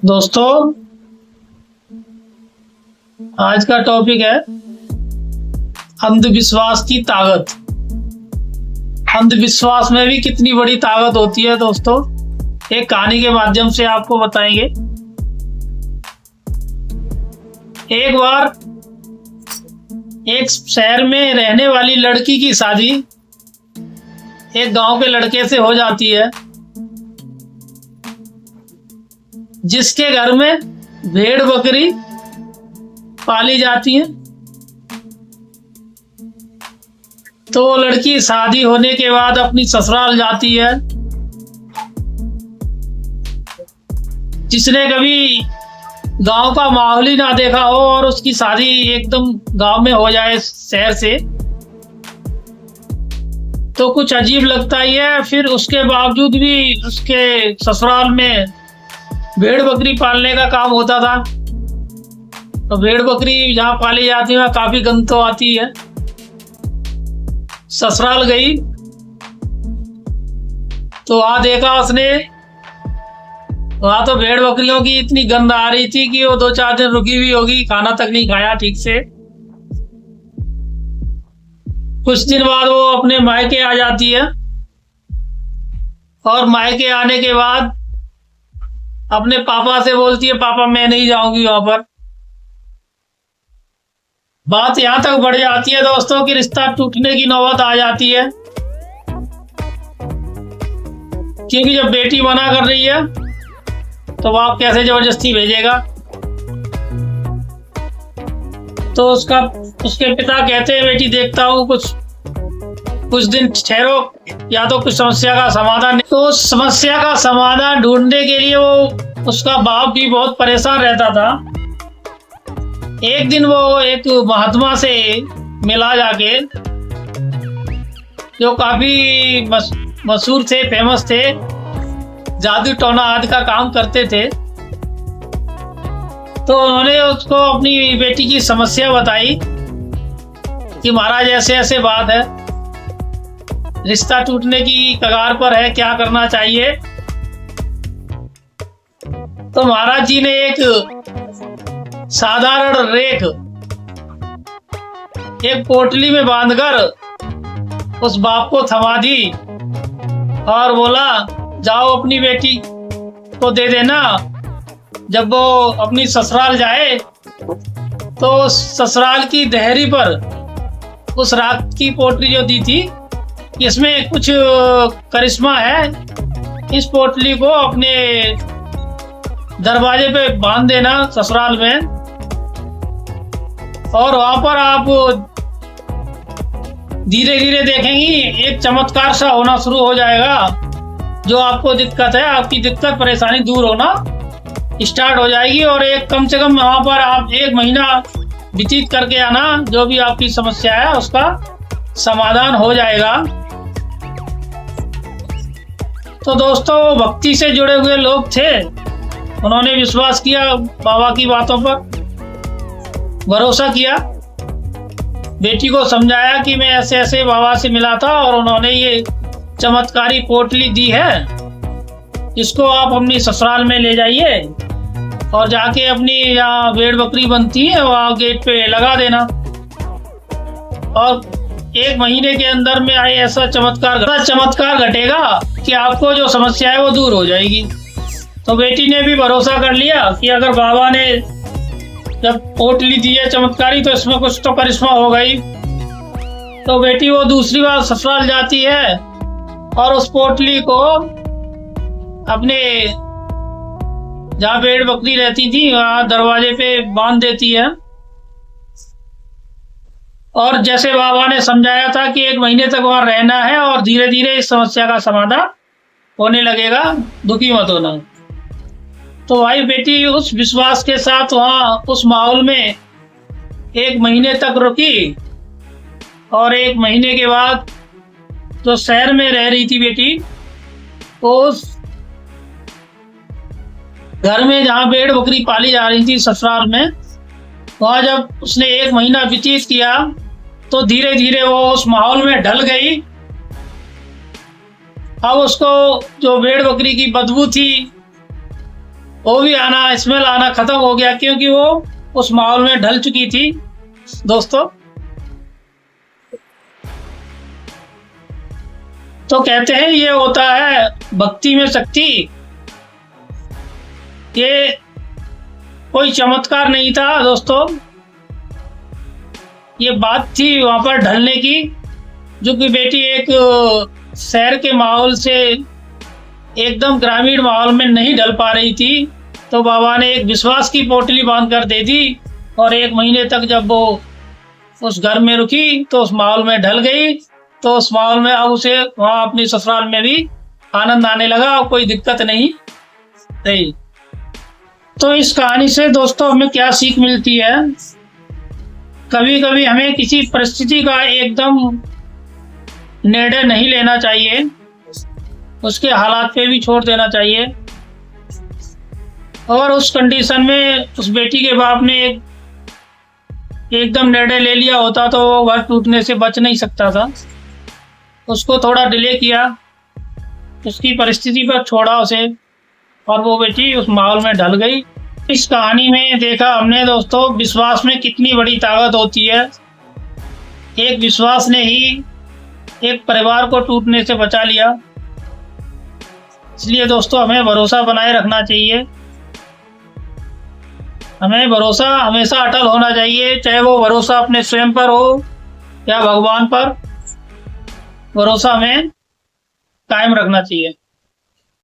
दोस्तों, आज का टॉपिक है अंधविश्वास की ताकत। अंधविश्वास में भी कितनी बड़ी ताकत होती है दोस्तों, एक कहानी के माध्यम से आपको बताएंगे। एक बार एक शहर में रहने वाली लड़की की शादी एक गांव के लड़के से हो जाती है, जिसके घर में भेड़ बकरी पाली जाती है। तो लड़की शादी होने के बाद अपनी ससुराल जाती है। जिसने कभी गांव का माहौल ही ना देखा हो और उसकी शादी एकदम गांव में हो जाए शहर से, तो कुछ अजीब लगता ही है। फिर उसके बावजूद भी उसके ससुराल में भेड़ बकरी पालने का काम होता था। तो भेड़ बकरी जहाँ पाली जाती है वहाँ काफी गंध तो आती है। ससुराल गई तो वहाँ देखा उसने, वहाँ तो भेड़ बकरियों की इतनी गंध आ रही थी कि वो 2-4 दिन रुकी हुई होगी, खाना तक नहीं खाया ठीक से। कुछ दिन बाद वो अपने मायके आ जाती है और मायके आने के बाद अपने पापा से बोलती है, पापा मैं नहीं जाऊंगी वहां पर। बात यहां तक बढ़ जाती है दोस्तों कि रिश्ता टूटने की नौबत आ जाती है। क्योंकि जब बेटी मना कर रही है तो बाप कैसे जबरदस्ती भेजेगा। तो उसके पिता कहते हैं, बेटी देखता हूँ कुछ दिन ठहरो, या तो कुछ समस्या का समाधान। तो उस समस्या का समाधान ढूंढने के लिए उसका बाप भी बहुत परेशान रहता था। एक दिन वो एक महात्मा से मिला जाके, जो काफी मशहूर थे, फेमस थे, जादू टोना आदि का काम करते थे। तो उन्होंने उसको अपनी बेटी की समस्या बताई कि महाराज ऐसे ऐसे बात है, रिश्ता टूटने की कगार पर है, क्या करना चाहिए। तो महाराज जी ने एक साधारण रेख एक पोटली में बांधकर उस बाप को थमा दी और बोला, जाओ अपनी बेटी को दे देना। जब वो अपनी ससुराल जाए तो ससुराल की देहरी पर उस राख की पोटली जो दी थी, इसमें कुछ करिश्मा है, इस पोटली को अपने दरवाजे पे बांध देना ससुराल में, और वहां पर आप धीरे धीरे देखेंगी एक चमत्कार सा होना शुरू हो जाएगा। जो आपको दिक्कत है, आपकी दिक्कत परेशानी दूर होना स्टार्ट हो जाएगी। और एक कम से कम वहां पर आप 1 महीना व्यतीत करके आना, जो भी आपकी समस्या है उसका समाधान हो जाएगा। तो दोस्तों, भक्ति से जुड़े हुए लोग थे, उन्होंने विश्वास किया, बाबा की बातों पर भरोसा किया, बेटी को समझाया कि मैं ऐसे ऐसे बाबा से मिला था और उन्होंने ये चमत्कारी पोटली दी है, इसको आप अपनी ससुराल में ले जाइए और जाके अपनी यहाँ भेड़ बकरी बनती है वहाँ गेट पे लगा देना, और 1 महीने के अंदर में आए ऐसा चमत्कार घटेगा कि आपको जो समस्या है वो दूर हो जाएगी। तो बेटी ने भी भरोसा कर लिया कि अगर बाबा ने जब पोटली दी है चमत्कारी, तो इसमें कुछ तो करिश्मा हो गई। तो बेटी वो दूसरी बार ससुराल जाती है और उस पोटली को अपने जहाँ भेड़ बकरी रहती थी वहाँ दरवाजे पे बांध देती है। और जैसे बाबा ने समझाया था कि 1 महीने तक वहाँ रहना है और धीरे धीरे इस समस्या का समाधान होने लगेगा, दुखी मत होना। तो भाई बेटी उस विश्वास के साथ वहाँ उस माहौल में 1 महीने तक रुकी, और 1 महीने के बाद जो शहर में रह रही थी बेटी, उस घर में जहाँ भेड़ बकरी पाली जा रही थी ससुराल में, वहाँ जब उसने 1 महीना व्यतीत किया तो धीरे धीरे वो उस माहौल में ढल गई अब उसको जो भेड़ बकरी की बदबू थी वो भी आना, स्मेल आना खत्म हो गया, क्योंकि वो उस माहौल में ढल चुकी थी दोस्तों। तो कहते हैं ये होता है भक्ति में शक्ति। ये कोई चमत्कार नहीं था दोस्तों, ये बात थी वहां पर ढलने की, जो कि बेटी एक शहर के माहौल से एकदम ग्रामीण माहौल में नहीं ढल पा रही थी, तो बाबा ने एक विश्वास की पोटली बांध कर दे दी, और 1 महीने तक जब वो उस घर में रुकी तो उस माहौल में ढल गई। तो उस माहौल में अब उसे वहाँ अपनी ससुराल में भी आनंद आने लगा और कोई दिक्कत नहीं रही। तो इस कहानी से दोस्तों हमें क्या सीख मिलती है? कभी कभी हमें किसी परिस्थिति का एकदम निर्णय नहीं लेना चाहिए, उसके हालात पे भी छोड़ देना चाहिए। और उस कंडीशन में उस बेटी के बाप ने एकदम निर्णय ले लिया होता तो वो घर टूटने से बच नहीं सकता था। उसको थोड़ा डिले किया, उसकी परिस्थिति पर छोड़ा उसे, और वो बेटी उस माहौल में ढल गई। इस कहानी में देखा हमने दोस्तों विश्वास में कितनी बड़ी ताकत होती है। एक विश्वास ने ही एक परिवार को टूटने से बचा लिया। इसलिए दोस्तों हमें भरोसा बनाए रखना चाहिए, हमें भरोसा हमेशा अटल होना चाहिए, चाहे वो भरोसा अपने स्वयं पर हो या भगवान पर, भरोसा हमें कायम रखना चाहिए।